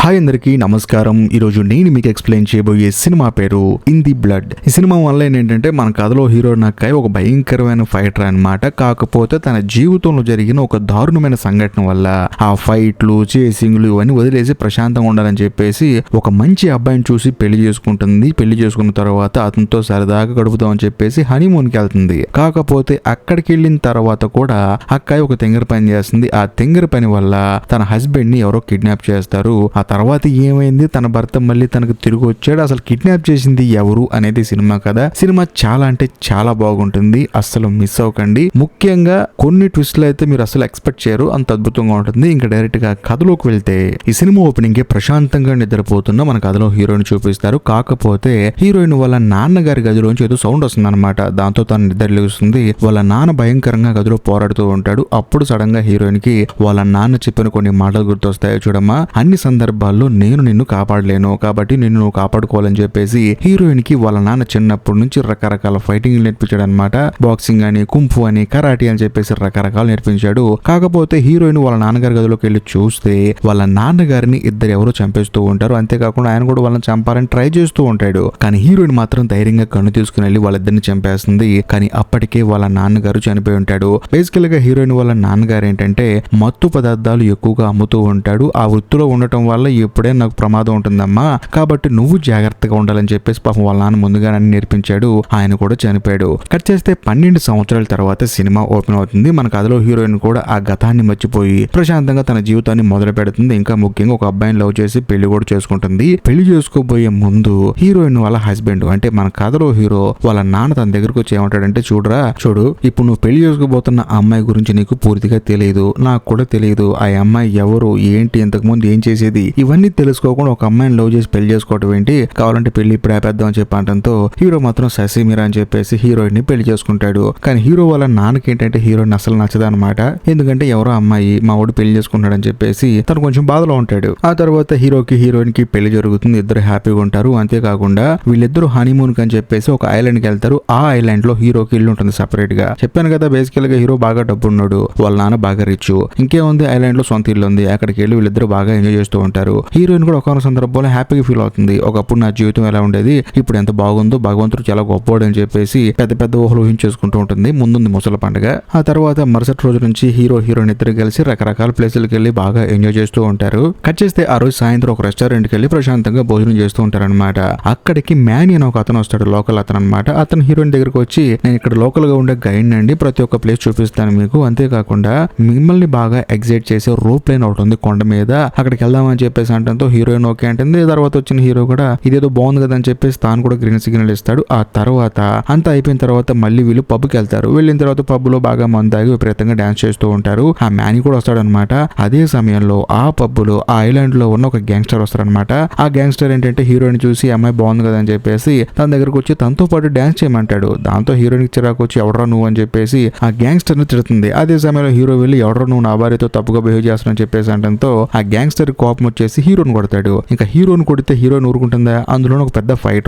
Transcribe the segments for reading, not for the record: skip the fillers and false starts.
Hi అందరికీ నమస్కారం. ఈరోజు నేను మీకు ఎక్స్ప్లెయిన్ చేయబోయే సినిమా పేరు ఇన్ ది బ్లడ్. ఈ సినిమా వల్ల ఏంటంటే మన కథలో హీరో నక్కాయ్ ఒక భయంకరమైన ఫైటర్ అన్నమాట. కాకపోతే తన జీవితంలో జరిగిన ఒక దారుణమైన సంఘటన వల్ల ఆ ఫైట్లు చేసింగ్లు ఇవన్నీ వదిలేసి ప్రశాంతంగా ఉండాలని చెప్పేసి ఒక మంచి అబ్బాయిని చూసి పెళ్లి చేసుకుంటుంది. పెళ్లి చేసుకున్న తర్వాత అతనితో సరదాగా గడుపుతామని చెప్పేసి హనీమూన్కి వెళ్తుంది. కాకపోతే అక్కడికి వెళ్ళిన తర్వాత కూడా అక్కాయ్ ఒక తెంగర పని చేస్తుంది. ఆ తెంగర పని వల్ల తన హస్బెండ్ ని ఎవరో కిడ్నాప్ చేస్తారు. ఆ తర్వాత ఏమైంది, తన భర్త మళ్ళీ తనకు తిరిగి వచ్చాడు, అసలు కిడ్నాప్ చేసింది ఎవరు అనేది సినిమా కదా. సినిమా చాలా అంటే చాలా బాగుంటుంది, అస్సలు మిస్ అవ్వకండి. ముఖ్యంగా కొన్ని ట్విస్ట్లు అయితే మీరు అసలు ఎక్స్పెక్ట్ చేయరు, అంత అద్భుతంగా ఉంటుంది. ఇంకా డైరెక్ట్ గా కథలోకి వెళ్తే ఈ సినిమా ఓపెనింగ్ కి ప్రశాంతంగా నిద్రపోతున్న మన కథలో హీరోయిన్ చూపిస్తారు. కాకపోతే హీరోయిన్ వాళ్ళ నాన్నగారి గదిలోంచి ఏదో సౌండ్ వస్తుంది అనమాట. దాంతో తను నిద్ర లేస్తుంది. వాళ్ళ నాన్న భయంకరంగా గదిలో పోరాడుతూ ఉంటాడు. అప్పుడు సడన్ గా హీరోయిన్ కి వాళ్ళ నాన్న చెప్పిన కొన్ని మాటలు గుర్తొస్తాయి. చూడమ్మా, అన్ని సందర్భాల్లో నేను నిన్ను కాపాడలేను, కాబట్టి నిన్ను నువ్వు కాపాడుకోవాలని చెప్పేసి హీరోయిన్ కి వాళ్ళ నాన్న చిన్నప్పటి నుంచి రకరకాల ఫైటింగ్ నేర్పించాడు అనమాట. బాక్సింగ్ అని, కుంఫు అని, కరాటీ అని చెప్పేసి రకరకాలు నేర్పించాడు. కాకపోతే హీరోయిన్ వాళ్ళ నాన్నగారి గదిలోకి వెళ్ళి చూస్తే వాళ్ళ నాన్నగారిని ఇద్దరు ఎవరో చంపేస్తూ ఉంటారు. అంతేకాకుండా ఆయన కూడా వాళ్ళని చంపాలని ట్రై చేస్తూ ఉంటాడు. కానీ హీరోయిన్ మాత్రం ధైర్యంగా కన్ను తీసుకుని వెళ్ళి వాళ్ళిద్దరిని చంపేస్తుంది. కానీ అప్పటికే వాళ్ళ నాన్నగారు చనిపోయి ఉంటాడు. బేసికల్ గా హీరోయిన్ వాళ్ళ నాన్నగారు ఏంటంటే మత్తు పదార్థాలు ఎక్కువగా అమ్ముతూ ఉంటాడు. ఆ వృత్తిలో ఉండటం వల్ల ఎప్పుడే నాకు ప్రమాదం ఉంటుందమ్మా, కాబట్టి నువ్వు జాగ్రత్తగా ఉండాలని చెప్పేసి పాపం వాళ్ళ నాన్న ముందుగా నన్ను నేర్పించాడు. ఆయన కూడా చనిపోయాడు. కట్ చేస్తే 12 సంవత్సరాల తర్వాత సినిమా ఓపెన్ అవుతుంది. మన కథలో హీరోయిన్ కూడా ఆ గతాన్ని మర్చిపోయి ప్రశాంతంగా తన జీవితాన్ని మొదలు పెడుతుంది. ఇంకా ముఖ్యంగా ఒక అబ్బాయిని లవ్ చేసి పెళ్లి కూడా చేసుకుంటుంది. పెళ్లి చేసుకోబోయే ముందు హీరోయిన్ వాళ్ళ హస్బెండ్ అంటే మన కథలో హీరో వాళ్ళ నాన్న తన దగ్గరకు వచ్చి ఏమంటాడంటే, చూడు ఇప్పుడు నువ్వు పెళ్లి చేసుకోబోతున్న అమ్మాయి గురించి నీకు పూర్తిగా తెలియదు, నాకు కూడా తెలియదు. ఆ అమ్మాయి ఎవరు, ఏంటి, ఇంతకు ముందు ఏం చేసేది, ఇవన్నీ తెలుసుకోకుండా ఒక అమ్మాయిని లవ్ చేసి పెళ్లి చేసుకోవటం ఏంటి, కావాలంటే పెళ్లి ఇప్పుడు ఆపేద్దాం అని చెప్పడంతో హీరో మాత్రం ససిమీరా అని చెప్పేసి హీరోయిన్ ని పెళ్లి చేసుకుంటాడు. కానీ హీరో వాళ్ళ నాన్నకి ఏంటంటే హీరోయిన్ అసలు నచ్చదనమాట. ఎందుకంటే ఎవరో అమ్మాయి మా వాడు పెళ్లి చేసుకుంటాడని చెప్పేసి తను కొంచెం బాధలో ఉంటాడు. ఆ తర్వాత హీరోకి హీరోయిన్ కి పెళ్లి జరుగుతుంది. ఇద్దరు హ్యాపీగా ఉంటారు. అంతేకాకుండా వీళ్ళిద్దరు హనీమూన్ అని చెప్పేసి ఒక ఐలాండ్ కి వెళ్తారు. ఆ ఐలాండ్ లో హీరోకి ఇల్లు ఉంటుంది సెపరేట్ గా. చెప్పాను కదా, బేసికల్ గా హీరో బాగా డబ్బు ఉన్నాడు, వాళ్ళ నాన్న బాగా రిచ్. ఇంకేముంది, ఐలాండ్ లో సొంత ఇల్లు ఉంది. అక్కడికి వెళ్ళి వీళ్ళిద్దరు బాగా ఎంజాయ్ చేస్తూ ఉంటారు. హీరోయిన్ కూడా ఒక సందర్భంలో హ్యాపీగా ఫీల్ అవుతుంది. ఒకప్పుడు నా జీవితం ఎలా ఉండేది, ఇప్పుడు ఎంత బాగుందో, భగవంతుడు చాలా గొప్పవాడు అని చెప్పేసి పెద్ద పెద్ద ఊహలు ఊహించేసుకుంటూ ఉంటుంది. ముందుంది ముసల పండుగ. ఆ తర్వాత మరుసటి రోజు నుంచి హీరో హీరోయిన్ ఇద్దరు కలిసి రకరకాల ప్లేసులకు వెళ్ళి బాగా ఎంజాయ్ చేస్తూ ఉంటారు. కట్ చేస్తే ఆ రోజు సాయంత్రం ఒక రెస్టారెంట్ కి వెళ్ళి ప్రశాంతంగా భోజనం చేస్తూ ఉంటారు అనమాట. అక్కడికి మ్యానీ అని ఒక అతను వస్తాడు, లోకల్ అతను అనమాట. అతను హీరోయిన్ దగ్గరకు వచ్చి, నేను ఇక్కడ లోకల్ గా ఉండే గైడ్ అండి, ప్రతి ఒక్క ప్లేస్ చూపిస్తాను మీకు, అంతేకాకుండా మిమ్మల్ని బాగా ఎగ్జైట్ చేసే రోప్ లైన్ ఒకటి ఉంది కొండ మీద, అక్కడికి వెళ్దామని చెప్పేసి అంటంతో హీరోయిన్ ఓకే అంటుంది. తర్వాత వచ్చిన హీరో కూడా ఇదేదో బాగుంది కదా అని చెప్పేసి తాను కూడా గ్రీన్ సిగ్నల్ ఇస్తాడు. ఆ తర్వాత అంతా అయిపోయిన తర్వాత మళ్ళీ వీళ్ళు పబ్కి వెళ్తారు. వెళ్ళిన తర్వాత పబ్ లో బాగా మందాగి విపరీతంగా డాన్స్ చేస్తూ ఉంటారు. ఆ మ్యానీ కూడా వస్తాడు అనమాట. అదే సమయంలో ఆ పబ్ లో ఆ ఐలాండ్ లో ఉన్న ఒక గ్యాంగ్స్టర్ వస్తారనమాట. ఆ గ్యాంగ్స్టర్ ఏంటంటే హీరోయిన్ చూసి అమ్మాయి బాగుంది కదా అని చెప్పేసి తన దగ్గరకు వచ్చి తనతో పాటు డాన్స్ చేయమంటాడు. దాంతో హీరోయిన్ చిరాకు వచ్చి ఎవడరా నువ్వు అని చెప్పేసి ఆ గ్యాంగ్స్టర్ ని తిడుతుంది. అదే సమయంలో హీరో వెళ్ళి ఎవడరా నువ్వు నా భార్యతో తప్పుగా బిహేవ్ చేస్తానని చెప్పేసి అంటంతో ఆ గ్యాంగ్స్టర్ కోపం వచ్చేసి హీరోని కొడతాడు. ఇంకా హీరోని కొడితే హీరోయిన్ ఊరుకుంటుందా, అందులో ఒక పెద్ద ఫైటర్.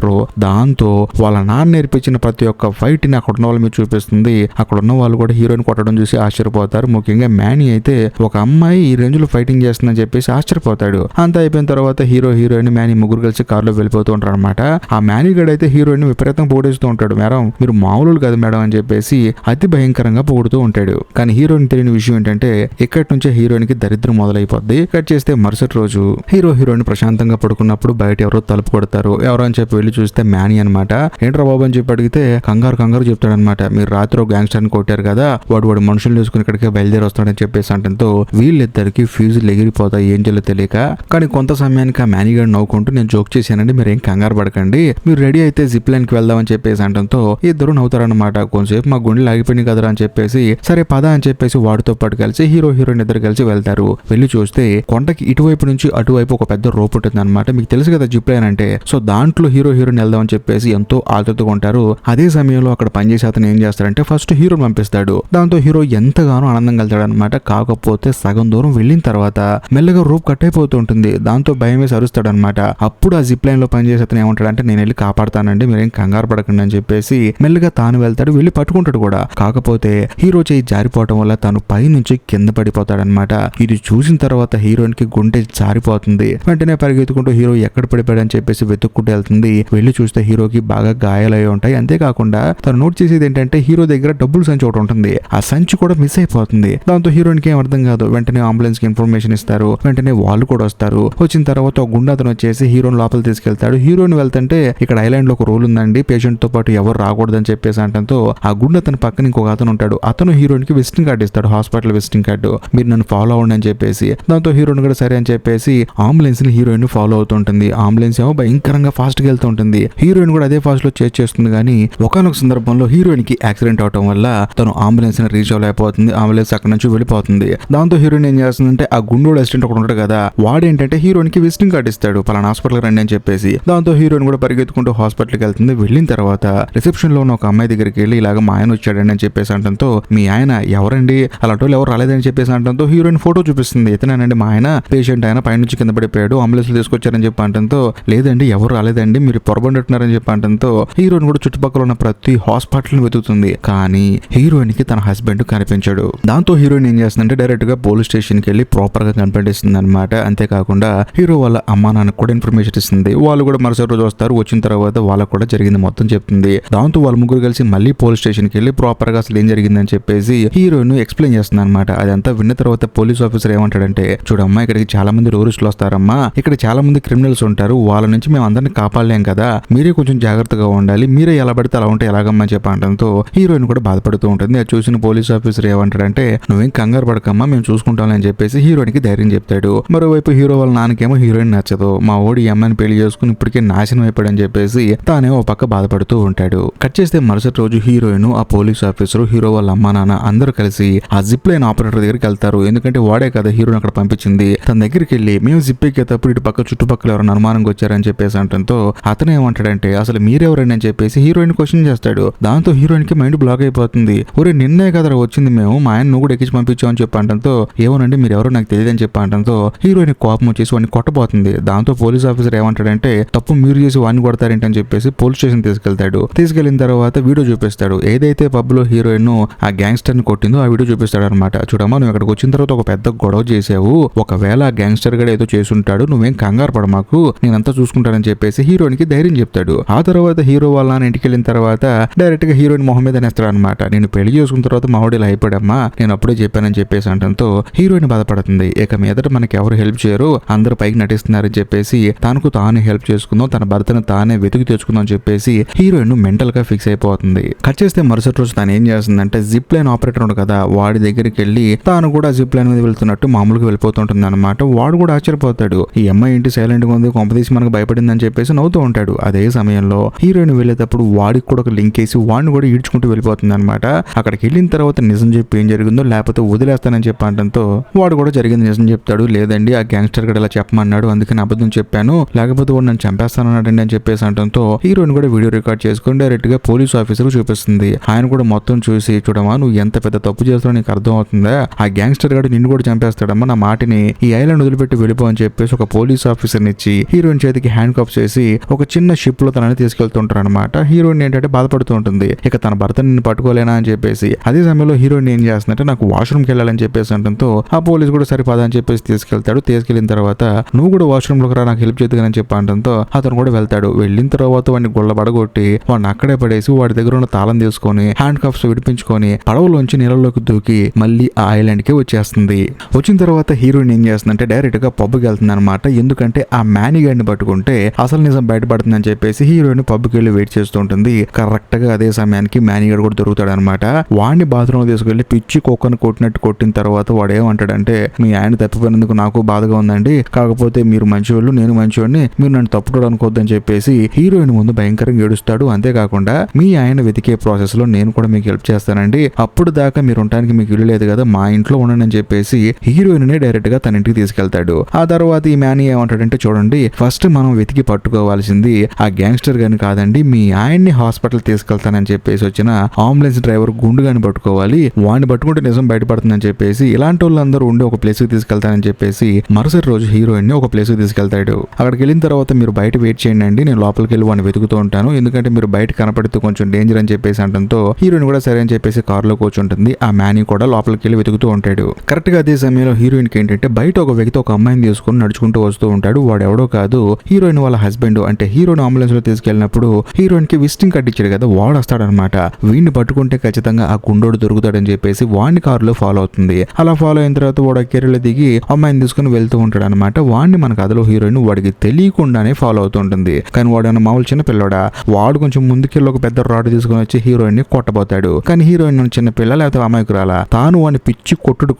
దాంతో వాళ్ళ నాన్న నేర్పించిన ప్రతి ఒక్క ఫైట్ ని అక్కడ ఉన్న వాళ్ళ మీద చూపిస్తుంది. అక్కడ ఉన్న వాళ్ళు కూడా హీరోయిన్ కొట్టడం చూసి ఆశ్చర్యపోతారు. ముఖ్యంగా మ్యానీ అయితే ఒక అమ్మాయి ఈ రేంజ్ లో ఫైటింగ్ చేస్తుందని చెప్పేసి ఆశ్చర్యపోతాడు. అంతా అయిపోయిన తర్వాత హీరో హీరోయిన్ మ్యానీ ముగ్గురు కలిసి కారులో వెళ్ళిపోతూ ఉంటారు అనమాట. ఆ మ్యానీ గడ్ అయితే హీరోయిన్ విపరీతంగా పొగిడేస్తూ ఉంటాడు. మేడం మీరు మామూలు కాదు మేడం అని చెప్పేసి అతి భయంకరంగా పొగుడుతూ ఉంటాడు. కానీ హీరోయిన్ తెలియని విషయం ఏంటంటే ఇక్కడి నుంచే హీరోయిన్ కి దరిద్రం మొదలైపోద్ది. కట్ చేస్తే మరుసటి రోజు హీరో హీరోయిన్ ప్రశాంతంగా పడుకున్నప్పుడు బయట ఎవరో తలుపు కొడతారు. ఎవరో అని చెప్పి వెళ్ళి చూస్తే మ్యానీ అనమాట. ఏంట్రా బాబు అని చెప్పి అడిగితే కంగారు చెప్తాడనమాట. మీరు రాత్రి ఒక గ్యాంగ్స్టర్ ని కొట్టారు కదా, వాడు మనుషులు తీసుకుని ఇక్కడికి బయలుదేరి వస్తాడని చెప్పేసి అంటంతో వీళ్ళిద్దరికి ఫ్యూజులు ఎగిరిపోతాయి ఏం చేయాలో తెలియక. కానీ కొంత సమయానికి ఆ మ్యానీ గారు నవ్వుకుంటూ, నేను జోక్ చేశానండి, మీరు ఏం కంగారు పడకండి, మీరు రెడీ అయితే జిప్ లైన్ కి వెళ్దామని చెప్పేసి అంటంతో ఇద్దరు నవ్వుతారనమాట. కొంచెంసేపు మా గుండెలు ఆగిపోయినాయి కదరా అని చెప్పేసి సరే పద అని చెప్పేసి వాడితో పాటు కలిసి హీరో హీరోయిన్ ఇద్దరు కలిసి వెళ్తారు. వెళ్ళి చూస్తే కొండకి ఇటువైపు నుంచి అటువైపు ఒక పెద్ద రోప్ ఉంటుంది అనమాట. మీకు తెలుసు కదా జిప్ లైన్ అంటే. సో దాంట్లో హీరో హీరోయిన్ వెళ్దాం అని చెప్పేసి ఎంతో ఆతృతగా ఉంటారు. అదే సమయంలో అక్కడ పనిచేసే అతను ఏం చేస్తాడంటే ఫస్ట్ హీరోని పంపిస్తాడు. దాంతో హీరో ఎంతగానో ఆనందంగా వెళ్తాడు అనమాట. కాకపోతే సగం దూరం వెళ్ళిన తర్వాత మెల్లగా రోప్ కట్ అయిపోతూ ఉంటుంది. దాంతో భయం వేసి అరుస్తాడు అనమాట. అప్పుడు ఆ జిప్ లైన్ లో పనిచేసే అతను ఏమంటాడంటే, నేను వెళ్ళి కాపాడతానండి, మీరేం కంగారు పడకండి అని చెప్పేసి మెల్లగా తాను వెళ్తాడు. వెళ్ళి పట్టుకుంటాడు కూడా. కాకపోతే హీరో చేయి జారిపోవటం వల్ల తను పై నుంచి కింద పడిపోతాడనమాట. ఇది చూసిన తర్వాత హీరోయిన్ కి గుండె జారిపోతుంది. వెళ్ళిపోతుంది. వెంటనే పరిగెత్తుకుంటూ హీరో ఎక్కడ పడిపోయాడని చెప్పేసి వెతుక్కుంటూ వెళ్తుంది. వెళ్ళి చూస్తే హీరోకి బాగా గాయాలై ఉంటాయి. అంతేకాకుండా తను నోట్ చేసేది ఏంటంటే హీరో దగ్గర డబ్బులు సంచి ఒకటి ఉంటుంది. ఆ సంచి కూడా మిస్ అయిపోతుంది. దాంతో హీరోయిన్కి ఏం అర్థం కాదు. వెంటనే అంబులెన్స్ కి ఇన్ఫర్మేషన్ ఇస్తారు. వెంటనే వాళ్ళు కూడా వస్తారు. వచ్చిన తర్వాత ఒక గుండా అతను వచ్చేసి హీరోని లోపల తీసుకెళ్తాడు. హీరోయిన్ వెళ్తుంటే ఇక్కడ ఐలాండ్ లో ఒక రూల్ ఉందండి, పేషెంట్ తో పాటు ఎవరు రాకూడదని చెప్పేసి అంటంతో ఆ గుండా అతని పక్కన ఇంకొక అతను ఉంటాడు. అతను హీరోయిన్ కి విజిటింగ్ కార్డు ఇస్తాడు, హాస్పిటల్ విజిటింగ్ కార్డు, మీరు నన్ను ఫాలో అవ్వండి అని చెప్పేసి. దాంతో హీరోయిన్ కూడా సరే అని చెప్పేసి అంబులెన్స్ ని హీరోయిన్ ఫాలో అవుతుంటుంది. అంబులెన్స్ ఏమో భయంకరంగా ఫాస్ట్ గా వెళ్తూ ఉంటుంది. హీరోయిన్ కూడా అదే ఫాస్ట్ లో చేస్తుంది. కానీ ఒకనొక సందర్భంలో హీరోయిన్ కి యాక్సిడెంట్ అవడం వల్ల తను అంబులెన్స్ ని రీచ్ అవ్వలేకపోతుంది. అంబులెన్స్ అక్కడ నుంచి వెళ్ళిపోతుంది. దాంతో హీరోయిన్ ఏం చేస్తుందంటే ఆ గుండోడు అసిస్టెంట్ ఒకటి ఉంటాడు కదా, వాడేంటంటే హీరోయిన్ కి విజిటింగ్ కార్డు ఇస్తాడు, పలానా హాస్పిటల్ రండి అని చెప్పేసి. దాంతో హీరోయిన్ కూడా పరిగెత్తుకుంటూ హాస్పిటల్కి వెళ్తుంది. వెళ్ళిన తర్వాత రిసెప్షన్ లో ఉన్న ఒక అమ్మాయి దగ్గరికి వెళ్ళి ఇలాగ మా ఆయన వచ్చాడండి అని చెప్పేసి అంటంతో, మీ ఆయన ఎవరండి, అలాంటి వాళ్ళు ఎవరు రాలేదని చెప్పేసి అంటంతో హీరోయిన్ ఫోటో చూపిస్తుంది. ఇతనేనండి మా ఆయన, పేషెంట్ ఆయన పైనుంచి కింద పడిపోయాడు, అంబులెన్స్ తీసుకొచ్చారని చెప్పి అంటంతో, లేదండి ఎవరు రాలేదండి మీరు పొరబడినట్టున్నారని చెప్పి అంటంతో హీరోయిన్ కూడా చుట్టుపక్కల ఉన్న ప్రతి హాస్పిటల్ వెతుకుతుంది. కానీ హీరోయిన్ కి తన హస్బెండ్ కనిపించాడు. దాంతో హీరోయిన్ ఏం చేస్తుందంటే డైరెక్ట్ గా పోలీస్ స్టేషన్ కి వెళ్ళి ప్రాపర్ గా కంప్లైంట్ ఇస్తుంది అనమాట. అంతేకాకుండా హీరో వాళ్ళ అమ్మా నాన్నకు కూడా ఇన్ఫర్మేషన్ ఇస్తుంది. వాళ్ళు కూడా మరుసటి రోజు వస్తారు. వచ్చిన తర్వాత వాళ్ళకు కూడా జరిగింది మొత్తం చెప్తుంది. దాంతో వాళ్ళ ముగ్గురు కలిసి మళ్ళీ పోలీస్ స్టేషన్ కి వెళ్ళి ప్రాపర్ గా అసలు ఏం జరిగిందని చెప్పేసి హీరోయిన్ ఎక్స్ప్లెయిన్ చేస్తుంది అనమాట. అదంతా విన్న తర్వాత పోలీస్ ఆఫీసర్ ఏమంటాడంటే, చూడమ్మా ఇక్కడికి చాలా మంది టూరిస్టులు వస్తారమ్మా, ఇక్కడ చాలా మంది క్రిమినల్స్ ఉంటారు, వాళ్ళ నుంచి మేము అందరిని కాపాడలేం కదా, మీరే కొంచెం జాగ్రత్తగా ఉండాలి, మీరే ఎలా పడితే అలా ఉంటే ఎలాగమ్మా చెప్పి అంటంతో హీరోయిన్ కూడా బాధపడుతూ ఉంటుంది. అది చూసిన పోలీస్ ఆఫీసర్ ఏమంటాడంటే, నువ్వేం కంగారు పడకమ్మా మేము చూసుకుంటాం అని చెప్పేసి హీరోయిన్ కి ధైర్యం చెప్తాడు. మరోవైపు హీరో వాళ్ళ నాన్నకేమో హీరోయిన్ నచ్చదు, మా ఓడి అమ్మాయిని పెళ్లి చేసుకుని ఇప్పటికే నాశనం అయిపోయాడని చెప్పేసి తానే ఓ పక్క బాధపడుతూ ఉంటాడు. కట్ చేస్తే మరుసటి రోజు హీరోయిన్, ఆ పోలీస్ ఆఫీసర్, హీరో వాళ్ళ అమ్మా నాన్న అందరూ కలిసి ఆ జిప్ లైన్ ఆపరేటర్ దగ్గరికి వెళ్తారు. ఎందుకంటే వాడే కదా హీరోని అక్కడ పంపించింది. తన దగ్గరికి వెళ్ళి మేము జిప్ ఎక్కేటప్పుడు ఇటు పక్క చుట్టుపక్కల ఎవరైనా అనుమానంగా వచ్చారని చెప్పేసి అంటంతో అతను ఏమంటాడంటే, అసలు మీరెవరండి అని చెప్పేసి హీరోయిన్ క్వశ్చన్ చేస్తాడు. దాంతో హీరోయిన్ కి మైండ్ బ్లాక్ అయిపోతుంది. ఒరే నిన్నే కదా వచ్చింది మేము, మా ఆయన నువ్వు కూడా ఎక్కించి పంపించావు అని చెప్పి అంటంతో, ఏమోనండి మీరు ఎవరో నాకు తెలియదు అని చెప్పి అంటంతో హీరోయిన్ కోపం వచ్చేసి వాడిని కొట్టబోతుంది. దాంతో పోలీస్ ఆఫీసర్ ఏమంటాడంటే, తప్పు మీరు చేసి వాడిని కొడతారేంటని చెప్పేసి పోలీస్ స్టేషన్ తీసుకెళ్తాడు. తీసుకెళ్లిన తర్వాత వీడియో చూపిస్తాడు. ఏదైతే పబ్ లో హీరోయిన్ ఆ గ్యాంగ్స్టర్ ని కొట్టిందో ఆ వీడియో చూపిస్తాడు అనమాట. చూడమ్మా నువ్వు ఇక్కడికి వచ్చిన తర్వాత ఒక పెద్ద గొడవ చేసావు, ఒకవేళ ఆ గ్యాంగ్స్టర్ గడ ఏదో చేసుంటాడు, నువ్వేం కంగారు పడ మాకు, నేనంతా చూసుకుంటానని చెప్పేసి హీరోయిన్ కి ధైర్యం చెప్తాడు. ఆ తర్వాత హీరో వాళ్ళ నాన్న ఇంటికి వెళ్ళిన తర్వాత డైరెక్ట్ గా హీరోయిన్ మొహం మీద నేస్తాడు అనమాట. నేను పెళ్లి చేసుకున్న తర్వాత మా వాడు ఇలా అయిపోయాడమ్మా, నేను అప్పుడే చెప్పానని చెప్పేసి అంటంతో హీరోయిన్ బాధపడుతుంది. ఇక మీదట మనకి ఎవరు హెల్ప్ చేయరు, అందరు పైకి నటిస్తున్నారని చెప్పేసి తనకు తాను హెల్ప్ చేసుకుందాం, తన భర్తను తానే వెతికి తెచ్చుకుందాం అని చెప్పేసి హీరోయిన్ మెంటల్ గా ఫిక్స్ అయిపోతుంది. కట్ చేస్తే మరుసటి రోజు తను ఏం చేస్తుందంటే, జిప్ లైన్ ఆపరేటర్ ఉంది కదా వాడి దగ్గరికి వెళ్ళి తాను కూడా జిప్ లైన్ మీద వెళ్తున్నట్టు మామూలుగా వెళ్ళిపోతుంటుంది అనమాట. వాడు కూడా ఆశ్చర్యపోతాడు, ఈ అమ్మాయి ఏంటి సైలెంట్ గా ఉంది, కొంపదీసి మనకు భయపడిందని చెప్పేసి నవ్వుతూ ఉంటాడు. అదే సమయంలో హీరోయిన్ వెళ్ళేటప్పుడు వాడికి కూడా ఒక లింక్ వేసి వాడిని కూడా ఈడ్చుకుంటూ వెళ్ళిపోతుంది అనమాట. అక్కడికి వెళ్ళిన తర్వాత నిజం చెప్పి ఏం జరిగిందో లేకపోతే వదిలేస్తానని చెప్పి అంటంతో వాడు కూడా జరిగింది నిజం చెప్తాడు. లేదండి ఆ గ్యాంగ్స్టర్ గడ ఇలా చెప్పమన్నాడు, అందుకని అబద్ధం చెప్పాను, లేకపోతే వాడు నన్ను చంపేస్తానన్నాడండి అని చెప్పేసి అంటంతో హీరోయిన్ కూడా వీడియో రికార్డ్ చేసుకుని డైరెక్ట్ గా పోలీస్ ఆఫీసర్ చూపిస్తుంది. ఆయన కూడా మొత్తం చూసి, చూడమా నువ్వు ఎంత పెద్ద తప్పు చేస్తావు నీకు అర్థం అవుతుందా, ఆ గ్యాంగ్స్టర్ గడు నిన్ను కూడా చంపేస్తాడమ్మా, నా మాటిని ఈ ఐలాండ్ వదిలిపెట్టి వెళ్ళిపో అని చెప్పేసి ఒక పోలీస్ ఆఫీసర్ ఇచ్చి హీరోయిన్ చేతికి హ్యాండ్ కప్ చేసి ఒక చిన్న షిప్ లో తనని తీసుకెళ్తుంటారు అనమాట. హీరోయిన్ ఏంటంటే బాధపడుతూ ఉంటుంది, ఇక తన భర్త నిన్ను పట్టుకోలేనా అని చెప్పేసి. అదే సమయంలో హీరోయిన్ ఏం చేస్తుందంటే నాకు వాష్రూమ్ కి వెళ్ళాలని చెప్పేసి అంటంతో ఆ పోలీస్ కూడా సరిపదా అని చెప్పేసి తీసుకెళ్తాడు. తీసుకెళ్లిన తర్వాత నువ్వు కూడా వాష్రూమ్ లోకి రా నాకు హెల్ప్ చేద్దుగాని చెప్పి అంటంతో అతను కూడా వెళ్తాడు. వెళ్ళిన తర్వాత వాడిని గుళ్ళ పడగొట్టి వాడిని అక్కడే పడేసి వాడి దగ్గర ఉన్న తాళం తీసుకొని హ్యాండ్ కప్స్ విడిపించుకొని పడవలోంచి నీళ్ళలోకి దూకి మళ్ళీ ఆ ఐలాండ్ కి వచ్చేస్తుంది. వచ్చిన తర్వాత హీరోయిన్ ఏం చేస్తుందంటే డైరెక్ట్ గా పబ్కి వెళ్తుంది అనమాట. ఎందుకంటే ఆ మ్యానీగాడిని పట్టుకుంటే అసలు నిజం బయటపడుతుందని చెప్పేసి హీరోయిన్ పబ్కి వెళ్ళి వెయిట్ చేస్తూ ఉంటుంది. కరెక్ట్ గా అదే సమయానికి మ్యానీగాడు కూడా దొరుకుతాడు అనమాట. వాడిని బాత్రూమ్ తీసుకెళ్లి పిచ్చి కుక్కను కొట్టినట్టు కొట్టిన తర్వాత వాడు ఏమంటాడంటే, మీ ఆయన తప్పిపోయినందుకు నాకు బాధగా ఉందండి, కాకపోతే మీరు మంచివాళ్ళు నేను మంచివాడిని, మీరు నన్ను తప్పుకోవడం అనుకోవద్దని చెప్పేసి హీరోయిన్ ముందు భయంకరంగా ఏడుస్తాడు. అంతేకాకుండా మీ ఆయన వెతికే ప్రాసెస్ లో నేను కూడా మీకు హెల్ప్ చేస్తానండి, అప్పుడు దాకా మీరు ఉండడానికి మీకు ఇల్లు లేదు కదా, మా ఇంట్లో ఉండండి అని చెప్పేసి హీరోయిన్ నే డైరెక్ట్ గా తన ఇంటికి తీసుకెళ్తాడు. ఆ తర్వాత ఈ మ్యానీ ఏమంటాడంటే, చూడండి ఫస్ట్ మనం వెతికి పట్టుకోవాల్సింది ఆ గ్యాంగ్స్టర్ గాని కాదండి, మీ ఆయన్ని హాస్పిటల్ తీసుకెళ్తానని చెప్పేసి వచ్చిన అంబులెన్స్ డ్రైవర్ గుండు గాని పట్టుకోవాలి, వాడిని పట్టుకుంటే నిజం బయటపడుతుందని చెప్పేసి ఇలాంటి వాళ్ళందరూ ఉండి ఒక ప్లేస్ కి తీసుకెళ్తానని చెప్పేసి మరుసటి రోజు హీరోయిన్ ని ఒక ప్లేస్ కి తీసుకెళ్తాడు. అక్కడికి వెళ్ళిన తర్వాత మీరు బయట వెయిట్ చేయండి, నేను లోపలికి వెళ్ళి వాడిని వెతుకుతూ ఉంటాను, ఎందుకంటే మీరు బయట కనపడుతూ కొంచెం డేంజర్ అని చెప్పేసి అంటంతో హీరోయిన్ కూడా సరే అని చెప్పేసి కారులో కూర్చుంటుంది. ఆ మ్యానీ కూడా లోపలికి వెళ్ళి వెతుకుతూ ఉంటాడు. కరెక్ట్ గా అదే సమయంలో హీరోయిన్ కి ఏంటంటే బయట ఒక వ్యక్తి ఒక అమ్మాయిని అమ్మాయిని తీసుకుని నడుచుకుంటూ వస్తూ ఉంటాడు. వాడెవడో కాదు, హీరోయిన్ వాళ్ళ హస్బెండ్. అంటే హీరోయిన్ అంబులెన్స్ లో తీసుకెళ్ళినప్పుడు హీరోయిన్ కి విజిటింగ్ కార్డు ఇచ్చాడు కదా, వాడు వస్తాడనమాట. వీడిని పట్టుకుంటే ఖచ్చితంగా ఆ గుండోడు దొరుకుతాడని చెప్పేసి వాడిని కారులో ఫాలో అవుతుంది. అలా ఫాలో అయిన తర్వాత వాడు కెరీలో దిగి అమ్మాయిని తీసుకుని వెళ్తూ ఉంటాడు అనమాట. వాడిని మన కథలో హీరోయిన్ వాడికి తెలియకుండానే ఫాలో అవుతూ ఉంటుంది. కానీ వాడు మామూలు చిన్న పిల్లడా, వాడు కొంచెం ముందుకెళ్ళి ఒక పెద్ద రాడ్ తీసుకుని వచ్చి హీరోయిన్ ని కొట్టబోతాడు. కానీ హీరోయిన్ చిన్న పిల్ల లేకపోతే అమాయకురాలా, తాను వాడిని పిచ్చి కొట్టుడు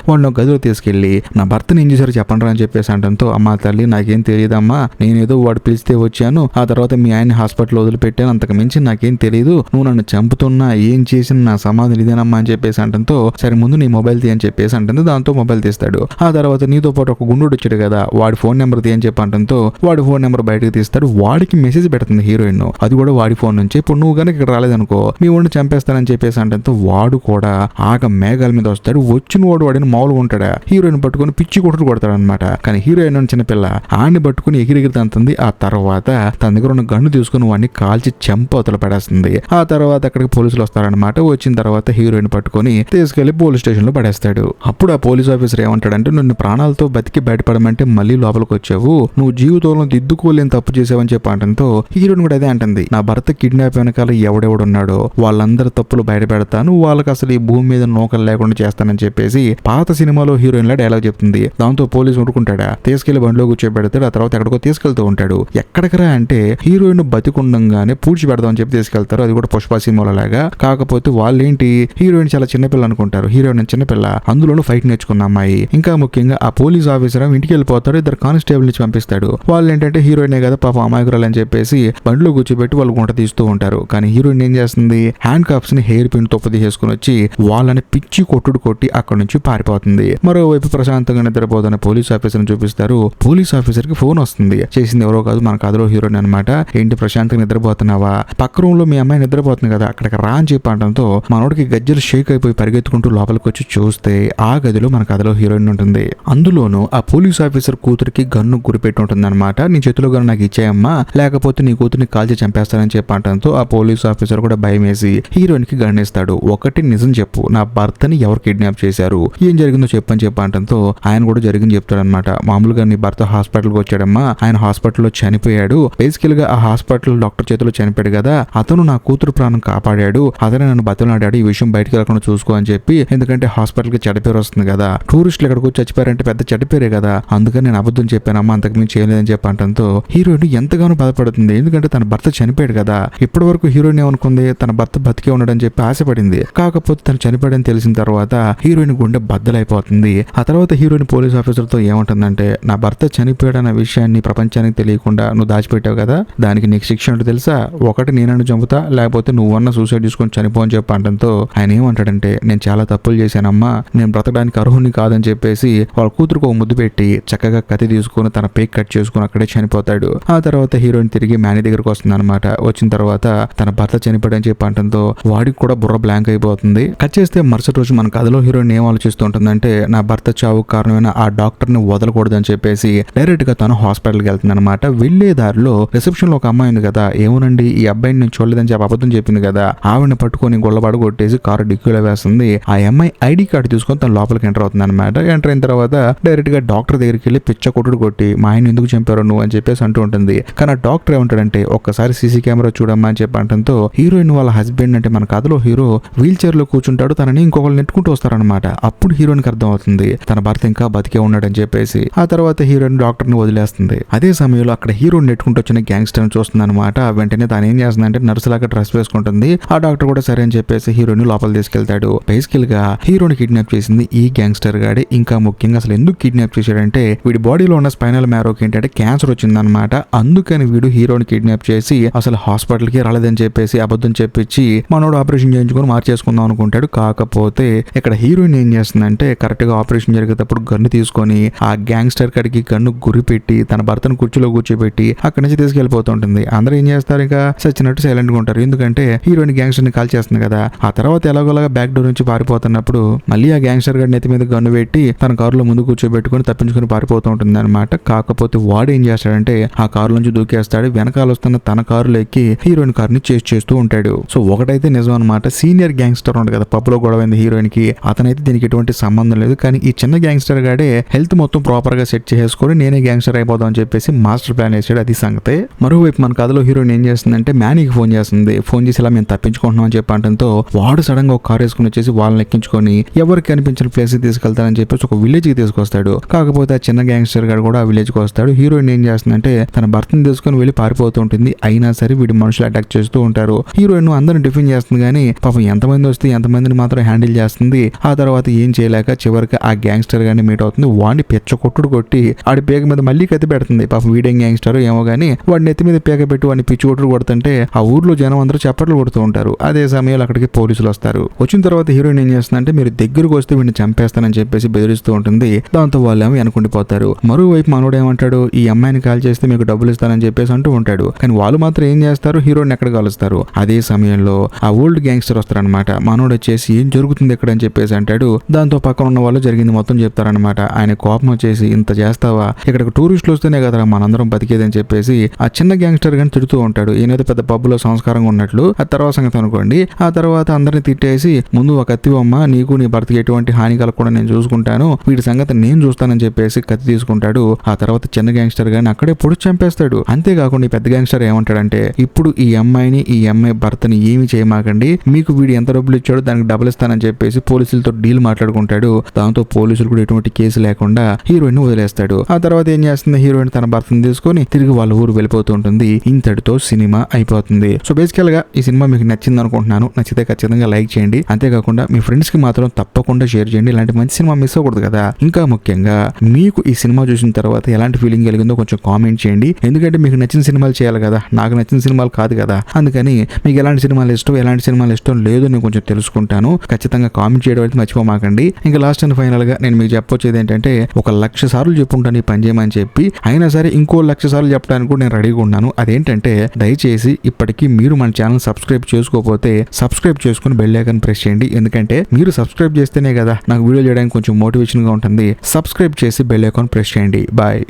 వాడిని గదిలో తీసుకెళ్లి నా భర్తని ఏం చేశారు చెప్పండి అని చెప్పేసి అంటంతో, అమ్మా తల్లి నాకేం తెలియదమ్మా, నేనేదో వాడు పిలిస్తే వచ్చాను, ఆ తర్వాత మీ ఆయన్ని హాస్పిటల్ వదిలిపెట్టాను, అంతకు మించి నాకేం తెలియదు, నువ్వు నన్ను చంపుతున్నా ఏం చేసిన నా సమాధానం ఇదేనమ్మా అని చెప్పేసి అంటంతో, సరే ముందు నీ మొబైల్ తీ అని చెప్పేసి అంటుంది. దాంతో మొబైల్ తీస్తాడు. ఆ తర్వాత నీతో పాటు ఒక గుండు వచ్చాడు కదా, వాడి ఫోన్ నెంబర్ తీ అని చెప్పి అంటంతో వాడి ఫోన్ నెంబర్ బయటకు తీస్తాడు. వాడికి మెసేజ్ పెడుతుంది హీరోయిన్, అది కూడా వాడి ఫోన్ నుంచి. ఇప్పుడు నువ్వు కనుక ఇక్కడ రాలేదనుకో మీ వాడిని చంపేస్తానని చెప్పేసి అంటంతో వాడు కూడా ఆగ మేఘాల మీద వస్తాడు. వచ్చిన వాడిని మామూలుగా ఉంటాడా, హీరోయిన్ పట్టుకుని పిచ్చి కొడతాడు అనమాట. కానీ హీరోయిన్ చిన్నపిల్ల ఆడిని పట్టుకుని ఎగిరిగిరి తంతుంది. ఆ తర్వాత తన దగ్గర ఉన్న గన్ను తీసుకుని వాడిని కాల్చి చెంపవతలు పడేస్తుంది. ఆ తర్వాత అక్కడికి పోలీసులు వస్తారనమాట. వచ్చిన తర్వాత హీరోయిన్ పట్టుకుని తీసుకెళ్లి పోలీస్ స్టేషన్ లో పడేస్తాడు. అప్పుడు ఆ పోలీస్ ఆఫీసర్ ఏమంటాడంటే, నిన్ను ప్రాణాలతో బతికి బయటపడమంటే మళ్ళీ లోపలికి వచ్చావు, నువ్వు జీవితంలో దిద్దుకోలేని తప్పు చేసావని చెప్పి అంటంతో హీరోయిన్ కూడా అదే అంటుంది, నా భర్త కిడ్నాప్ వెనకాల ఎవడెవడున్నాడో వాళ్ళందరి తప్పులు బయట పెడతాను, వాళ్ళకి అసలు ఈ భూమి మీద నూకలు లేకుండా చేస్తానని చెప్పేసి పాత సినిమాలో హీరోయిన్ లా డైలాగ్ చెప్తుంది. దాంతో పోలీసు ఊరుకుంటాడా, తీసుకెళ్లి బండిలో కూర్చోబెడతాడు. ఆ తర్వాత ఎక్కడికో తీసుకెళ్తూ ఉంటాడు. ఎక్కడికరా అంటే హీరోయిన్ బతికుండంగానే పూడ్చి పెడదామని చెప్పి తీసుకెళ్తారు. అది కూడా పుష్ప సినిమాలో లాగా. కాకపోతే వాళ్ళేంటి, హీరోయిన్ చాలా చిన్నపిల్ల అనుకుంటారు. హీరోయిన్ చిన్నపిల్ల, అందులోనూ ఫైట్ నేర్చుకున్న అమ్మాయి. ఇంకా ముఖ్యంగా ఆ పోలీస్ ఆఫీసర్ ఇంటికి వెళ్ళిపోతాడు. ఇద్దరు కానిస్టేబుల్ నుంచి పంపిస్తాడు. వాళ్ళు ఏంటంటే హీరోయినే కదా పాప అమాయకురాలు అని చెప్పేసి బండిలో కూర్చోబెట్టి వాళ్ళు గుంట తీస్తూ ఉంటారు. కానీ హీరోయిన్ ఏం చేస్తుంది, హ్యాండ్ కాప్స్ ని హెయిర్ పిన్ తొప్పు తీసేసుకుని వచ్చి వాళ్ళని పిచ్చి కొట్టి అక్కడ నుంచి పారిపోతుంది. మరోవైపు ప్రశాంతంగా నిద్రపోతున్న పోలీస్ ఆఫీసర్ చూపిస్తారు. పోలీస్ ఆఫీసర్ కి ఫోన్ వస్తుంది. చేసింది ఎవరో కాదు, మన కథలో హీరోయిన్ అనమాట. ఏంటి ప్రశాంతంగా నిద్రపోతున్నావా, పక్క రూమ్ లో మీ అమ్మాయి నిద్రపోతుంది కదా, అక్కడికి రా అని చెప్పి అనడంతో మనోడికి గజ్జలు షేక్ అయిపోయి పరిగెత్తుకుంటూ లోపలికి వచ్చి చూస్తే ఆ గదిలో మన కథలో హీరోయిన్ ఉంటుంది. అందులోనూ ఆ పోలీస్ ఆఫీసర్ కూతురికి గన్ను గురిపెట్టి ఉంటుంది అనమాట. నీ చేతిలో గన్ను నాకు ఇచ్చేయమ్మా, లేకపోతే నీ కూతురిని కాల్చి చంపేస్తానని చెప్పి అనడంతో ఆ పోలీస్ ఆఫీసర్ కూడా భయం వేసి హీరోయిన్ కి గన్ ఇస్తాడు. ఒకటి నిజం చెప్పు, నా భర్తని ఎవరు కిడ్నాప్ చేశారు, ఏం జరిగిందో చెప్పని చెప్పి అనడంతో ఆయన కూడా జరిగింది చెప్తాడనమాట. మామూలుగా నీ భర్త హాస్పిటల్కి వచ్చాడమ్మా, ఆయన హాస్పిటల్లో చనిపోయాడు. బేసికల్ గా ఆ హాస్పిటల్ డాక్టర్ చేతిలో చనిపోయాడు కదా, అతను నా కూతురు ప్రాణం కాపాడాడు, అతనే నన్ను బతలాడాడు, ఈ విషయం బయటకు వెళ్ళకుండా చూసుకో అని చెప్పి. ఎందుకంటే హాస్పిటల్ కి చెడ్డపేరు వస్తుంది కదా, టూరిస్టులు ఎక్కడికి వచ్చి చచ్చిపోయారంటే పెద్ద చెడ్డపేరే కదా, అందుకని నేను అబద్ధం చెప్పానమ్మా, అంతకు మించి చేయలేదని చెప్పి అంటంతో హీరోయిన్ ఎంతగానో బాధపడుతుంది. ఎందుకంటే తన భర్త చనిపోయాడు కదా. ఇప్పటి వరకు హీరోయిన్ ఏమనుకుంది, తన భర్త బతికే ఉన్నాడని చెప్పి ఆశపడింది. కాకపోతే తను చనిపోయాడని తెలిసిన తర్వాత హీరోయిన్ గుండె బద్దలైపోతుంది. ఆ తర్వాత హీరోయిన్ పోలీస్ ఆఫీసర్ తో ఏమంటుందంటే, నా భర్త చనిపోయాడన్న విషయాన్ని ప్రపంచానికి తెలియకుండా నువ్వు దాచిపెట్టావు కదా, దానికి నీకు శిక్ష అంటే తెలుసా, ఒకటి నేను చంపుతా, లేకపోతే నువ్వన్న సూసైడ్ చేసుకొని చనిపో అని చెప్పి అంటంతో ఆయన ఏమంటాడంటే, నేను చాలా తప్పులు చేశానమ్మా, నేను బ్రతకడానికి అర్హుని కాదని చెప్పేసి వాళ్ళ కూతురుకు ఒక ముద్దు పెట్టి చక్కగా కత్తి తీసుకుని తన పేక్ కట్ చేసుకుని అక్కడే చనిపోతాడు. ఆ తర్వాత హీరోయిన్ తిరిగి మేనీ దగ్గరకు వస్తుంది అనమాట. వచ్చిన తర్వాత తన భర్త చనిపోయాడని చెప్పి అంటంతో వాడికి కూడా బుర్ర బ్లాంక్ అయిపోతుంది. కట్ చేస్తే మరుసటి రోజు మన కథలో హీరోయిన్ ఏం ఆలోచిస్తూ ఉంటుందంటే, నా భర్త చావు కారణమైన ఆ డాక్టర్ ని వదలకూడదని చెప్పేసి డైరెక్ట్ గా తను హాస్పిటల్కి వెళ్తుంది అనమాట. వెళ్లే దారిలో రిసెప్షన్ లో ఒక అమ్మాయి ఉంది కదా, ఏమోనండి ఈ అబ్బాయిని నేను చూడలేదని చెప్పి అబద్ధం చెప్పింది కదా, ఆవిడని పట్టుకొని గొల్లబాటు కొట్టేసి కారు డిక్కీలో వేస్తుంది. ఆ అమ్మాయి ఐడి కార్డు తీసుకొని తన లోపలికి ఎంటర్ అవుతుంది అనమాట. ఎంటర్ అయిన తర్వాత డైరెక్ట్ గా డాక్టర్ దగ్గరికి వెళ్ళి పిచ్చ కొట్టి మా ఆయన ఎందుకు చంపారు నువ్వు అని చెప్పేసి అంటూ ఉంటుంది. కానీ ఆ డాక్టర్ ఏమంటాడంటే, ఒక్కసారి సీసీ కెమెరా చూడమ్మా అని చెప్పి అంటంతో హీరోయిన్ వాళ్ళ హస్బెండ్ అంటే మన కథలో హీరో వీల్ చైర్ లో కూర్చుంటాడు, తనని ఇంకొకళ్ళు నెట్టుకుంటూ వస్తారనమాట. అప్పుడు హీరోయిన్ కి అర్థం అవుతుంది తన భర్త ఇంకా బతికే ఉన్నాడని చెప్పేసి. ఆ తర్వాత హీరోయిన్ డాక్టర్ ని వదిలేస్తుంది. అదే సమయంలో అక్కడ హీరోయిన్ నెట్టుకుంటూ వచ్చిన గ్యాంగ్స్టర్ చూస్తుంది అనమాట. వెంటనే తను ఏం చేస్తుందంటే నర్సు లాగా డ్రెస్ వేసుకుంటుంది. ఆ డాక్టర్ కూడా సరే అని చెప్పేసి హీరోయిన్ లోపల తీసుకెళ్తాడు. బేసికల్ గా హీరోని కిడ్నాప్ చేసింది ఈ గ్యాంగ్స్టర్ గాడే. ఇంకా ముఖ్యంగా అసలు ఎందుకు కిడ్నాప్ చేశాడంటే, వీడి బాడీలో ఉన్న స్పైనల్ మ్యారోకి ఏంటంటే క్యాన్సర్ వచ్చిందనమాట. అందుకని వీడు హీరోని కిడ్నాప్ చేసి అసలు హాస్పిటల్ కి రాలేదని చెప్పేసి అబద్ధం చెప్పించి మనోడు ఆపరేషన్ చేయించుకొని మార్చేసుకుందాం అనుకుంటాడు. కాకపోతే ఇక్కడ హీరోయిన్ ఏం చేస్తుందంటే, కరెక్ట్ గా ఆపరేషన్ జరిగేటప్పుడు గన్ను తీసుకొని ఆ గ్యాంగ్స్టర్ కడికి గన్ను గురి పెట్టి తన భర్తను కుర్చీలో కూర్చోబెట్టి అక్కడి నుంచి తీసుకెళ్లిపోతుంటుంది. అందరూ ఏం చేస్తారు, ఇక సచ్చినట్టు సైలెంట్ గా ఉంటారు. ఎందుకంటే హీరోయిన్ గ్యాంగ్స్టర్ ని కాల్ చేస్తుంది కదా. ఆ తర్వాత ఎలాగోలాగా బ్యాక్ డోర్ నుంచి పారిపోతున్నప్పుడు మళ్ళీ ఆ గ్యాంగ్స్టర్ గారి నెత్తి మీద గన్ను పెట్టి తన కారులో ముందు కూర్చోబెట్టుకుని తప్పించుకుని పారిపోతూ ఉంటుంది అనమాట. కాకపోతే వాడు ఏం చేస్తాడంటే ఆ కారు నుంచి దూకేస్తాడు. వెనకాల వస్తున్న తన కారులో ఎక్కి హీరోయిన్ కారుని చేస్ చేస్తూ ఉంటాడు. సో ఒకటైతే నిజం అనమాట, సీనియర్ గ్యాంగ్స్టర్ ఉంటాడు కదా పబ్ లో గొడవైంది హీరోయిన్ కి, అతనైతే దీనికి ఎటువంటి సంబంధం లేదు. కానీ ఈ చిన్న గ్యాంగ్స్టర్ గాడే హెల్త్ మొత్తం ప్రాపర్ గా సెట్ చేసుకొని నేనే గ్యాంగ్స్టర్ అయిపోదాం అని చెప్పేసి మాస్టర్ ప్లాన్ వేసాడు. అది సంగతే. మరోవైపు మన కథలో హీరోయిన్ ఏం చేస్తుందంటే మ్యానీకి ఫోన్ చేస్తుంది. ఫోన్ చేసి ఇలా మేము తప్పించుకుంటున్నాం అని చెప్పి అంటంతో వాడు సడన్ గా ఒక కార్ వేసుకుని వచ్చేసి వాళ్ళని ఎక్కించుకొని ఎవరికి కనిపించిన ప్లేస్ కి తీసుకెళ్తారని చెప్పేసి ఒక విలేజ్ కి తీసుకొస్తాడు. కాకపోతే ఆ చిన్న గ్యాంగ్స్టర్ గారు కూడా ఆ విలేజ్ కి వస్తాడు. హీరోయిన్ ఏం చేస్తుందంటే తన భర్తను తీసుకొని వెళ్ళి పారిపోతూ ఉంటుంది. అయినా సరే వీడి మనుషులు అటాక్ చేస్తూ ఉంటారు. హీరోయిన్ అందరిని డిఫెండ్ చేస్తుంది కానీ పాపం ఎంతమంది వస్తే ఎంతమందిని మాత్రం హ్యాండిల్ చేస్తుంది. ఆ తర్వాత ఏం చేయలేక చివరికి ఆ గ్యాంగ్స్టర్ గాని మీట్ అవుతుంది. వాడిని పెచ్చ కొట్టుడు కొట్టి ఆడి పేక మీద మళ్ళీ కత్తి పెడుతుంది. పాపం వీడేం గ్యాంగ్స్టర్ ఏమో గానీ వాడిని ఎత్తి మీద పేక పెట్టి వాడిని పిచ్చి కొట్టుడు కొడుతుంటే ఆ ఊర్లో జనం అందరూ చప్పట్లు కొడుతూ ఉంటారు. అదే సమయంలో అక్కడికి పోలీసులు వస్తారు. వచ్చిన తర్వాత హీరోయిన్ ఏం చేస్తుందంటే మీరు దగ్గరకు వస్తే వీడిని చంపేస్తానని చెప్పేసి బెదిరిస్తూ ఉంటుంది. దాంతో వాళ్ళు ఏమో వెనుకుండిపోతారు. మరోవైపు మనోడు ఏమంటాడు, ఈ అమ్మాయిని కాల్ చేస్తే మీకు డబ్బులు ఇస్తానని చెప్పేసి అంటూ ఉంటాడు. కానీ వాళ్ళు మాత్రం ఏం చేస్తారు, హీరోయిన్ ఎక్కడ కలుస్తారు. అదే సమయంలో ఆ ఓల్డ్ గ్యాంగ్స్టర్ వస్తారనమాట. మనోడు వచ్చేసి ఏం జరుగుతుంది ఇక్కడ అని చెప్పేసి అంటాడు. దాంతో పక్కన ఉన్న వాళ్ళు జరిగింది మొత్తం చెప్తారనమాట. ఆయన కోపం వచ్చేసి ఇంత చేస్తావా, ఇక్కడికి టూరిస్టులు వస్తేనే కదా మనందరం బతికేదని చెప్పేసి ఆ చిన్న గ్యాంగ్స్టర్ గాని తిడుతూ ఉంటాడు. ఈయనైతే పెద్ద పబ్బులో సంస్కారంగా ఉన్నట్లు. ఆ తర్వాత సంగతి అనుకోండి. ఆ తర్వాత అందరిని తిట్టేసి ముందు ఒక కత్తి బొమ్మ, నీకు నీ భర్తకి ఎటువంటి హాని కలగకుండా నేను చూసుకుంటాను, వీటి సంగతి నేను చూస్తానని చెప్పేసి కత్తి తీసుకుంటాడు. ఆ తర్వాత చిన్న గ్యాంగ్స్టర్ గాని అక్కడే పొడి చంపేస్తాడు. అంతేకాకుండా ఈ పెద్ద గ్యాంగ్స్టర్ ఏమంటాడంటే ఇప్పుడు ఈ అమ్మాయిని ఈ అమ్మాయి భర్తని ఏమి చేయమాకండి, మీకు వీడు ఎంత డబ్బులు ఇచ్చాడో దానికి డబ్బులు ఇస్తానని చెప్పేసి పోలీసులతో డీల్ మాట్లాడుకుంటాడు. దాంతో పోలీసులు కూడా ఎటువంటి కేసు లేకుండా హీరోయిన్ వదిలేస్తాడు. ఆ తర్వాత ఏం చేస్తుంది, హీరోయిన్ తన భర్తను తీసుకొని తిరిగి వాళ్ళ ఊరు వెళ్ళిపోతూ ఉంటుంది. ఇంతటితో సినిమా అయిపోతుంది. సో బేసికల్ గా ఈ సినిమా మీకు నచ్చింది అనుకుంటున్నాను. నచ్చితే ఖచ్చితంగా లైక్ చేయండి. అంతేకాకుండా మీ ఫ్రెండ్స్ కి మాత్రం తప్పకుండా షేర్ చేయండి. ఇలాంటి మంచి సినిమా మిస్ అవ్వకూడదు కదా. ఇంకా ముఖ్యంగా మీకు ఈ సినిమా చూసిన తర్వాత ఎలాంటి ఫీలింగ్ కలిగిందో కొంచెం కామెంట్ చేయండి. ఎందుకంటే మీకు నచ్చిన సినిమాలు చేయాలి కదా, నాకు నచ్చిన సినిమాలు కాదు కదా. అందుకని మీకు ఎలాంటి సినిమాలు ఇష్టం, ఎలాంటి సినిమాలు ఇష్టం లేదో నేను కొంచెం తెలుసుకుంటాను. ఖచ్చితంగా కామెంట్ చేయడం అయితే మర్చిపోమాకండి. ఇంకా లాస్ట్ అండ్ ఫైనల్ గా నేను మీకు చెప్పొచ్చేది ఏంటంటే 1,00,000 సార్లు చెప్పుంటాను ఈ పని చేయమని చెప్పి, అయినా సరే ఇంకో 1,00,000 సార్లు చెప్పడానికి కూడా నేను రెడీగా ఉన్నాను. అదేంటంటే దయచేసి ఇప్పటికీ మీరు మన ఛానల్ సబ్స్క్రైబ్ చేసుకోకపోతే సబ్స్క్రైబ్ చేసుకుని బెల్ ఐకాన్ ప్రెస్ చేయండి. ఎందుకంటే మీరు సబ్స్క్రైబ్ చేస్తేనే కదా నాకు వీడియో చేయడానికి కొంచెం మోటివేషన్ గా ఉంటుంది. సబ్స్క్రైబ్ చేసి బెల్ ఐకాన్ ప్రెస్ చేయండి. బాయ్.